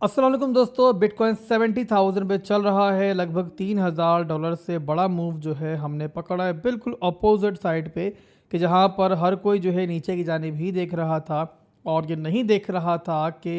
अस्सलाम वालेकुम दोस्तों, बिटकॉइन 70,000 पे चल रहा है। लगभग $3,000 से बड़ा मूव जो है हमने पकड़ा है बिल्कुल अपोजिट साइड पे, कि जहां पर हर कोई जो है नीचे की जानिब ही देख रहा था और ये नहीं देख रहा था कि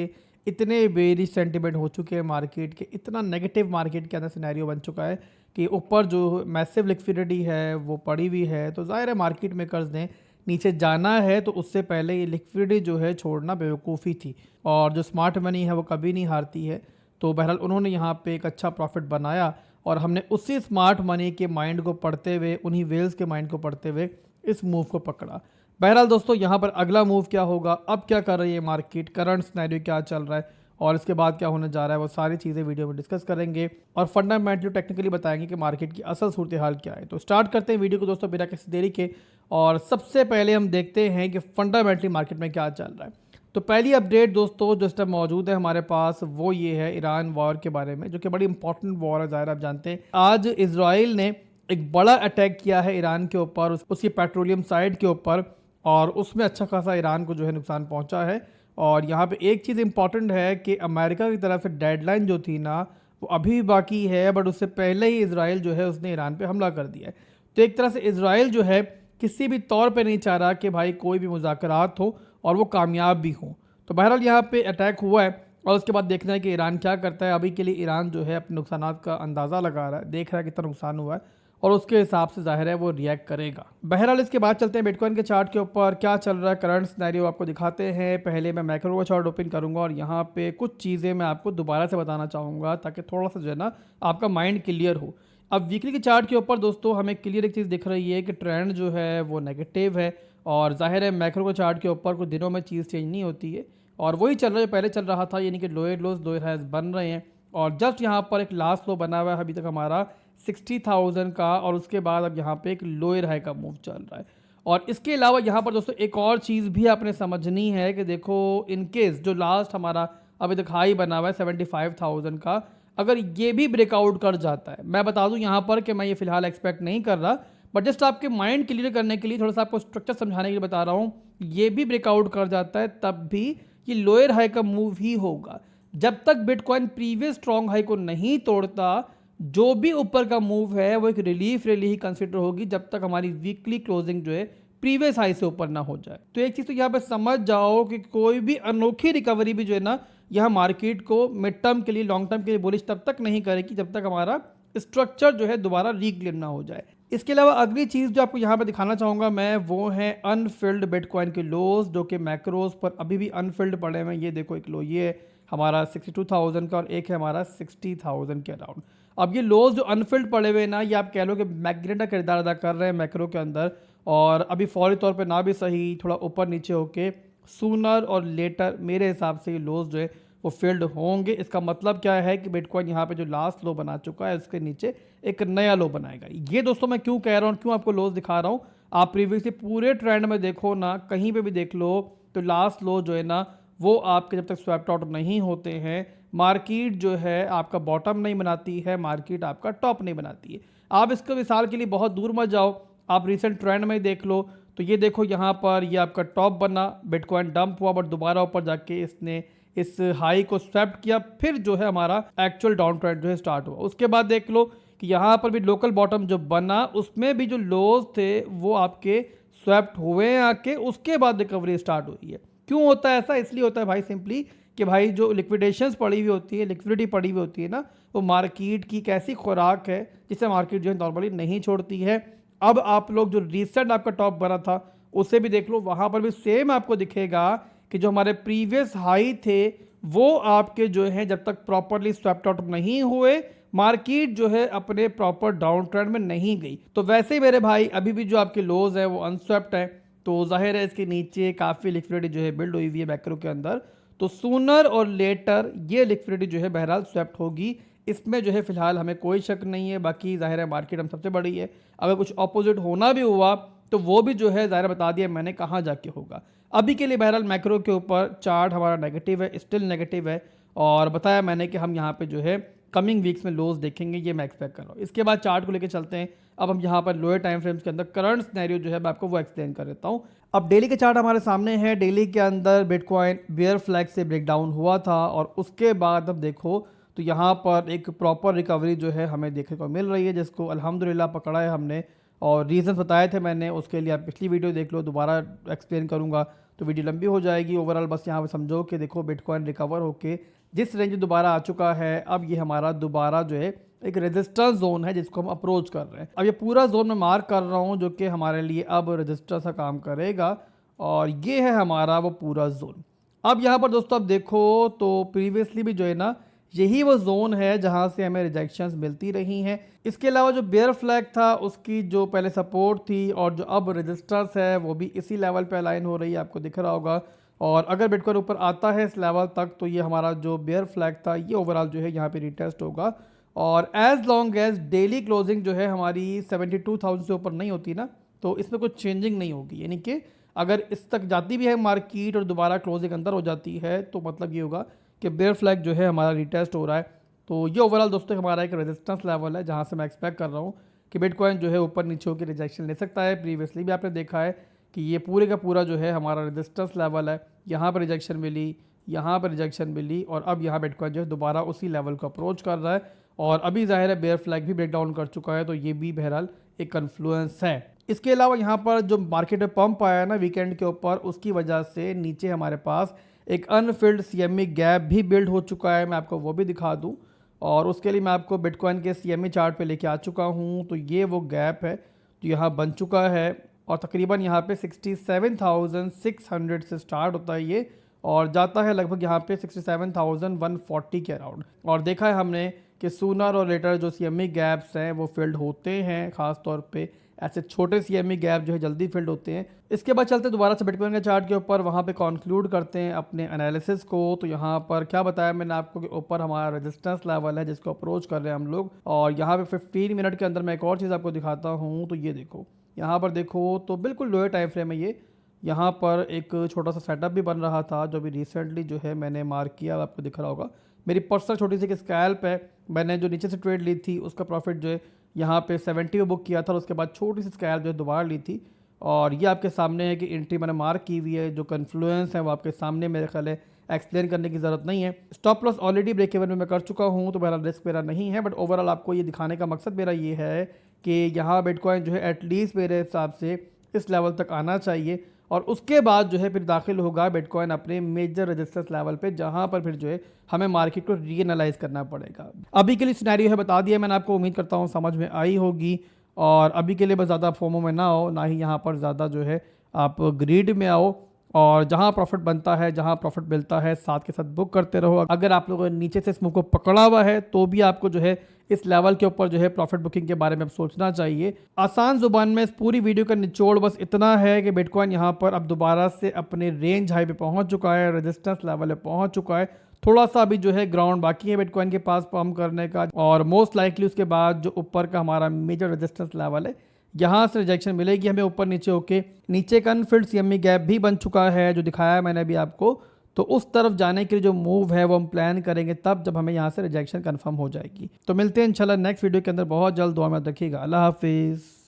इतने बेरिश सेंटिमेंट हो चुके हैं मार्केट के, इतना नेगेटिव मार्केट के अंदर सिनेरियो बन चुका है कि ऊपर जो मैसिव लिक्विडिटी है वो पड़ी हुई है। तो ज़ाहिर है मार्केट मेकर्स ने नीचे जाना है तो उससे पहले ये लिक्विडिटी जो है छोड़ना बेवकूफ़ी थी, और जो स्मार्ट मनी है वो कभी नहीं हारती है। तो बहरहाल उन्होंने यहाँ पे एक अच्छा प्रॉफिट बनाया और हमने उसी स्मार्ट मनी के माइंड को पढ़ते हुए, उन्हीं वेल्स के माइंड को पढ़ते हुए इस मूव को पकड़ा। बहरहाल दोस्तों, यहाँ पर अगला मूव क्या होगा, अब क्या कर रही है मार्केट, करंट सिनेरियो क्या चल रहा है और इसके बाद क्या होने जा रहा है, वो सारी चीज़ें वीडियो में डिस्कस करेंगे और फंडामेंटली टेक्निकली बताएंगे कि मार्केट की असल सूरत हाल क्या है। तो स्टार्ट करते हैं वीडियो को दोस्तों बिना किसी देरी के। और सबसे पहले हम देखते हैं कि फंडामेंटली मार्केट में क्या चल रहा है। तो पहली अपडेट दोस्तों जो इस टाइम मौजूद है हमारे पास, वो ये है ईरान वॉर के बारे में, जो कि बड़ी इंपॉर्टेंट वॉर है। ज़ाहिर आप जानते हैं आज इजराइल ने एक बड़ा अटैक किया है ईरान के ऊपर, उसकी पेट्रोलियम साइड के ऊपर, और उसमें अच्छा खासा ईरान को जो है नुकसान पहुंचा है। और यहाँ पे एक चीज़ इंपॉर्टेंट है कि अमेरिका की तरफ से डेडलाइन जो थी ना वो अभी भी बाकी है, बट उससे पहले ही इसराइल जो है उसने ईरान पे हमला कर दिया है। तो एक तरह से इसराइल जो है किसी भी तौर पे नहीं चाह रहा कि भाई कोई भी मुज़ाकरात हो और वो कामयाब भी हों। तो बहरहाल यहाँ पे अटैक हुआ है और उसके बाद देखना है कि ईरान क्या करता है। अभी के लिए ईरान जो है अपने नुकसानात का अंदाज़ा लगा रहा है, देख रहा है कितना नुकसान हुआ है और उसके हिसाब से जाहिर है वो रिएक्ट करेगा। बहरहाल इसके बाद चलते हैं बिटकॉइन के चार्ट के ऊपर, क्या चल रहा है करंट सिनेरियो आपको दिखाते हैं। पहले मैं मैक्रो का चार्ट ओपन करूंगा और यहाँ पे कुछ चीज़ें मैं आपको दोबारा से बताना चाहूँगा ताकि थोड़ा सा जो है ना आपका माइंड क्लियर हो। अब वीकली के चार्ट के ऊपर दोस्तों हमें क्लियर एक चीज़ दिख रही है कि ट्रेंड जो है वो नेगेटिव है, और जाहिर है मैक्रो के चार्ट के ऊपर कुछ दिनों में चीज़ चेंज नहीं होती है और वही चल रहा है जो पहले चल रहा था, यानी कि लोअर लोज लोअर हाइज बन रहे हैं। और जस्ट यहाँ पर एक लास्ट लो बना हुआ है अभी तक हमारा 60,000 का, और उसके बाद अब यहाँ पे एक लोअर हाई का मूव चल रहा है। और इसके अलावा यहाँ पर दोस्तों एक और चीज़ भी आपने समझनी है कि देखो इनकेस जो लास्ट हमारा अभी तक हाई बना हुआ है 75,000 का, अगर ये भी ब्रेकआउट कर जाता है, मैं बता दूं यहाँ पर कि मैं ये फिलहाल एक्सपेक्ट नहीं कर रहा, बट जस्ट आपके माइंड क्लियर करने के लिए थोड़ा सा आपको स्ट्रक्चर समझाने के लिए बता रहा हूँ, ये भी ब्रेकआउट कर जाता है तब भी ये लोअर हाई का मूव ही होगा। जब तक बिटकॉइन प्रीवियस स्ट्रॉन्ग हाई को नहीं तोड़ता, जो भी ऊपर का मूव है वो एक रिलीफ रैली ही कंसिडर होगी जब तक हमारी वीकली क्लोजिंग जो है प्रीवियस हाई से ऊपर ना हो जाए। तो एक चीज़ तो यहाँ पे समझ जाओ कि कोई भी अनोखी रिकवरी भी जो है ना यह मार्केट को मिड टर्म के लिए, लॉन्ग टर्म के लिए बुलिश तब तक नहीं करेगी जब तक हमारा स्ट्रक्चर जो है दोबारा रीक्लेम ना हो जाए। इसके अलावा अगली चीज़ जो आपको यहाँ पे दिखाना चाहूँगा मैं, वो है अनफिल्ड बिटकॉइन के लोज, जो कि मैक्रोज पर अभी भी अनफिल्ड पड़े हुए हैं। ये देखो एक लो ये है हमारा 62,000 का और एक है हमारा 60,000 के अराउंड। अब ये लोज जो अनफिल्ड पड़े हुए ना, ये आप कह लो कि मैग्नेट का किरदार अदा कर रहे हैं मैक्रो के अंदर, और अभी फौरी तौर पे ना भी सही थोड़ा ऊपर नीचे होके सूनर और लेटर मेरे हिसाब से ये लोज जो है वो फील्ड होंगे। इसका मतलब क्या है कि बिटकॉइन यहाँ पे जो लास्ट लो बना चुका है इसके नीचे एक नया लो बनाएगा। ये दोस्तों मैं क्यों कह रहा हूँ, क्यों आपको लोज दिखा रहा हूँ, आप प्रीवियसली पूरे ट्रेंड में देखो ना, कहीं पे भी देख लो तो लास्ट लो जो है ना वो आपके जब तक स्वैप्ट आउट नहीं होते हैं, मार्केट जो है आपका बॉटम नहीं बनाती है, मार्केट आपका टॉप नहीं बनाती है। आप इसको मिसाल के लिए बहुत दूर मत जाओ, आप रिसेंट ट्रेंड में देख लो तो ये देखो यहाँ पर ये आपका टॉप बना, बिटकॉइन डंप हुआ, बट दोबारा ऊपर जाके इसने इस हाई को स्वैप्ट किया, फिर जो है हमारा एक्चुअल डाउन ट्रेंड जो है स्टार्ट हुआ। उसके बाद देख लो कि यहाँ पर भी लोकल बॉटम जो बना उसमें भी जो लोज थे वो आपके स्वैप्ट हुए हैं आके, उसके बाद रिकवरी स्टार्ट हुई है। क्यों होता है ऐसा, इसलिए होता है भाई सिंपली कि भाई जो लिक्विडेशंस पड़ी हुई होती है, लिक्विडिटी पड़ी हुई होती है ना, वो मार्केट की कैसी खुराक है जिसे मार्केट जो है नॉर्मली नहीं छोड़ती है। अब आप लोग जो रिसेंट आपका टॉप बना था उसे भी देख लो, वहां पर भी सेम आपको दिखेगा कि जो हमारे प्रीवियस हाई थे वो आपके जो है जब तक प्रॉपरली स्वैप्ट आउट नहीं हुए, मार्केट जो है अपने प्रॉपर डाउन ट्रेंड में नहीं गई। तो वैसे ही मेरे भाई अभी भी जो आपके लोज है वो अनस्वेप्ट है, तो जाहिर है इसके नीचे काफ़ी लिक्विडिटी जो है बिल्ड हुई हुई है मैक्रो के अंदर, तो सूनर और लेटर ये लिक्विडिटी जो है बहरहाल स्वेप्ट होगी। इसमें जो है फिलहाल हमें कोई शक नहीं है। बाकी जाहिर है मार्केट हम सबसे बड़ी है, अगर कुछ अपोजिट होना भी हुआ तो वो भी जो है ज़ाहिर बता दिया मैंने कहाँ जाके होगा। अभी के लिए बहरहाल मैक्रो के ऊपर चार्ट हमारा नेगेटिव है, स्टिल नेगेटिव है, और बताया मैंने कि हम यहाँ पे जो है कमिंग वीक्स में लोज देखेंगे, ये मैं एक्सपेक्ट कर रहा हूँ। इसके बाद चार्ट को लेकर चलते हैं। अब हम यहाँ पर लोअर टाइम फ्रेम्स के अंदर करंट सिनेरियो जो है मैं आपको वो एक्सप्लेन कर देता हूँ। अब डेली के चार्ट हमारे सामने है। डेली के अंदर बिटकॉइन बियर फ्लैग से ब्रेक डाउन हुआ था और उसके बाद अब देखो तो यहाँ पर एक प्रॉपर रिकवरी जो है हमें देखने को मिल रही है, जिसको अल्हम्दुलिल्लाह पकड़ा है हमने। और रीज़न बताए थे मैंने, उसके लिए आप पिछली वीडियो देख लो, दोबारा एक्सप्लेन करूँगा तो वीडियो लंबी हो जाएगी। ओवरऑल बस यहाँ पे समझो कि देखो बिटकॉइन रिकवर होके जिस रेंज में दोबारा आ चुका है, अब ये हमारा दोबारा जो है एक रेजिस्टेंस जोन है जिसको हम अप्रोच कर रहे हैं। अब ये पूरा जोन मैं मार्क कर रहा हूँ जो कि हमारे लिए अब रजिस्टर सा काम करेगा और ये है हमारा वो पूरा जोन। अब यहाँ पर दोस्तों अब देखो तो प्रीवियसली भी जो है ना यही वो जोन है जहाँ से हमें रिजेक्शंस मिलती रही हैं। इसके अलावा जो बेयर फ्लैग था उसकी जो पहले सपोर्ट थी और जो अब रजिस्टर्स है वो भी इसी लेवल पे अलाइन हो रही है, आपको दिख रहा होगा। और अगर बिटकॉइन ऊपर आता है इस लेवल तक तो ये हमारा जो बेयर फ्लैग था ये ओवरऑल जो है यहाँ पे रिटेस्ट होगा। और as long as daily closing जो है हमारी 72,000 से ऊपर नहीं होती ना, तो इसमें कुछ चेंजिंग नहीं होगी। यानी कि अगर इस तक जाती भी है मार्केट और दोबारा क्लोजिंग अंदर हो जाती है तो मतलब ये होगा कि बेयर फ्लैग जो है हमारा रिटेस्ट हो रहा है। तो ये ओवरऑल दोस्तों हमारा एक रेजिस्टेंस लेवल है जहाँ से मैं एक्सपेक्ट कर रहा हूँ कि बिटकॉइन जो है ऊपर नीचे होकर रिजेक्शन ले सकता है। प्रीवियसली भी आपने देखा है कि ये पूरे का पूरा जो है हमारा रेजिस्टेंस लेवल है। यहाँ पर रिजेक्शन मिली, यहाँ पर रिजेक्शन मिली और अब यहाँ बिटकॉइन जो है दोबारा उसी लेवल को अप्रोच कर रहा है। और अभी जाहिर है बेयर फ्लैग भी ब्रेक डाउन कर चुका है, तो ये भी बहरहाल एक कन्फ्लुएंस है। इसके अलावा यहाँ पर जो मार्केट में पंप आया है ना वीकेंड के ऊपर, उसकी वजह से नीचे हमारे पास एक अनफिल्ड सीएमई गैप भी बिल्ड हो चुका है। मैं आपको वो भी दिखा दूँ और उसके लिए मैं आपको बिटकॉइन के सीएमई चार्ट पे लेके आ चुका हूँ। तो ये वो गैप है जो यहाँ बन चुका है और तकरीबन यहाँ पे 67,600 से स्टार्ट होता है ये और जाता है लगभग यहाँ पे 67,140 के अराउंड। और देखा है हमने कि सूनर और लेटर जो सीएमई गैप्स हैं वो फिल्ड होते हैं, ख़ास तौर पे ऐसे छोटे सीएमई गैप जो है जल्दी फिल्ड होते हैं। इसके बाद चलते दोबारा से बिटकॉइन के चार्ट के ऊपर, वहाँ पे कंक्लूड करते हैं अपने एनालिसिस को। तो यहाँ पर क्या बताया मैंने आपको कि ऊपर हमारा रेजिस्टेंस लेवल है जिसको अप्रोच कर रहे हैं हम लोग। और यहाँ पे 15 मिनट के अंदर मैं एक और चीज़ आपको दिखाता हूँ। तो ये देखो, यहाँ पर देखो तो बिल्कुल लोअर टाइम फ्रेम है ये। यहाँ पर एक छोटा सा सेटअप भी बन रहा था जो भी रिसेंटली जो है मैंने मार्क किया, आपको दिख रहा होगा। मेरी पर्सनल छोटी सी एक स्कैल्प है, मैंने जो नीचे से ट्रेड ली थी उसका प्रॉफिट जो है यहाँ पे 70 में बुक किया था और उसके बाद छोटी सी स्कैल्प जो है दोबारा ली थी। और ये आपके सामने है कि एंट्री मैंने मार्क की हुई है, जो कन्फ्लुएंस है वो आपके सामने मेरे ख्याल है, एक्सप्लेन करने की ज़रूरत नहीं है। Stop loss already break even में मैं कर चुका हूँ तो मेरा रिस्क मेरा नहीं है। बट ओवरऑल आपको ये दिखाने का मकसद मेरा ये है कि यहाँ बिटकॉइन जो है एटलीस्ट मेरे हिसाब से इस लेवल तक आना चाहिए और उसके बाद जो है फिर दाखिल होगा बिटकॉइन अपने मेजर रेजिस्टेंस लेवल पे, जहां पर फिर जो है हमें मार्केट को रीएनालाइज करना पड़ेगा। अभी के लिए सिनेरियो है बता दिया मैंने आपको, उम्मीद करता हूं समझ में आई होगी। और अभी के लिए बस ज़्यादा फोमो में ना हो, ना ही यहाँ पर ज़्यादा जो है आप ग्रीड में आओ और जहाँ प्रॉफिट बनता है, जहाँ प्रॉफिट मिलता है साथ के साथ बुक करते रहो। अगर आप लोगों ने नीचे से इस मूव को पकड़ा हुआ है तो भी आपको जो है इस लेवल के ऊपर जो है प्रॉफिट बुकिंग के बारे में अब सोचना चाहिए। आसान जुबान में इस पूरी वीडियो का निचोड़ बस इतना है कि बिटकॉइन यहाँ पर अब दोबारा से अपने रेंज हाई पे पहुंच चुका है, रेजिस्टेंस लेवल पे पहुंच चुका है। थोड़ा सा अभी जो है ग्राउंड बाकी है बिटकॉइन के पास पंप करने का और मोस्ट लाइकली उसके बाद जो ऊपर का हमारा मेजर रेजिस्टेंस लेवल है यहाँ से रिजेक्शन मिलेगी हमें ऊपर नीचे होके। नीचे का अनफिल्ड सीएमई गैप भी बन चुका है जो दिखाया मैंने अभी आपको। तो उस तरफ जाने के लिए जो मूव है वो हम प्लान करेंगे तब जब हमें यहाँ से रिजेक्शन कंफर्म हो जाएगी। तो मिलते हैं इंशाल्लाह नेक्स्ट वीडियो के अंदर बहुत जल्द। दुआ में रखिएगा। अल्लाह हाफिज़।